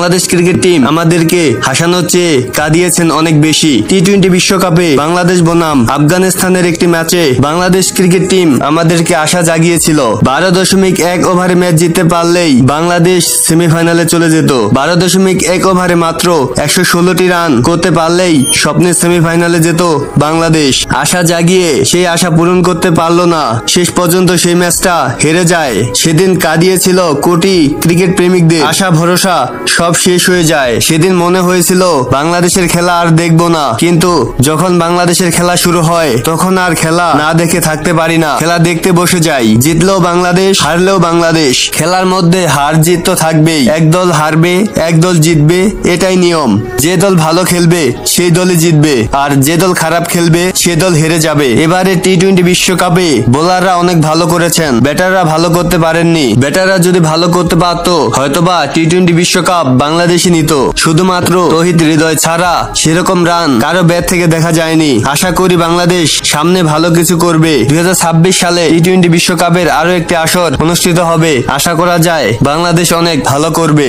Bangladesh cricket team আমাদেরকে হাসানোর চেয়ে কাঁদিয়েছেন অনেক বেশি। টি-20 বিশ্বকাপে বাংলাদেশ বনাম আফগানিস্তানের একটি ম্যাচে বাংলাদেশ ক্রিকেট টিম আমাদেরকে আশা জাগিয়েছিল। 12.1 ওভারে ম্যাচ জিততে পারলেই বাংলাদেশ সেমিফাইনালে চলে যেত। 12.1 ওভারে মাত্র 116টি রান করতে পারলেই স্বপ্নের সেমিফাইনালে যেত বাংলাদেশ। আশা জাগিয়ে সেই আশা পূরণ করতে পারলো না, শেষ পর্যন্ত সেই ম্যাচটা হেরে যায়। সেদিন কাঁদিয়েছিল কোটি ক্রিকেট প্রেমিকদের, আশা ভরসা সব শেষ হয়ে যায়। সেদিন মনে হয়েছিল বাংলাদেশের খেলা আর দেখবো না, কিন্তু যখন বাংলাদেশের খেলা শুরু হয় তখন আর খেলা না দেখে থাকতে পারি না, খেলা দেখতে বসে যাই। জিতলেও বাংলাদেশ, হারলেও বাংলাদেশ। খেলার মধ্যে হার জিত তো থাকবেই, এক দল হারবে এক দল জিতবে, এটাই নিয়ম। যে দল ভালো খেলবে সেই দলই জিতবে, আর যে দল খারাপ খেলবে সে দল হেরে যাবে। এবারে টি-20 বিশ্বকাপে বোলাররা অনেক ভালো করেছেন, ব্যাটাররা ভালো করতে পারেননি। ব্যাটাররা যদি ভালো করতে পারতো হয়তোবা টি-20 বিশ্বকাপ বাংলাদেশই নিত। শুধুমাত্র তৌহিদ হৃদয় ছাড়া সেরকম রান কারো ব্যাট থেকে দেখা যায়নি। আশা করি বাংলাদেশ সামনে ভালো কিছু করবে। 2026 সালে টি-20 বিশ্বকাপের আরো একটি আসর অনুষ্ঠিত হবে, আশা করা যায় বাংলাদেশ অনেক ভালো করবে।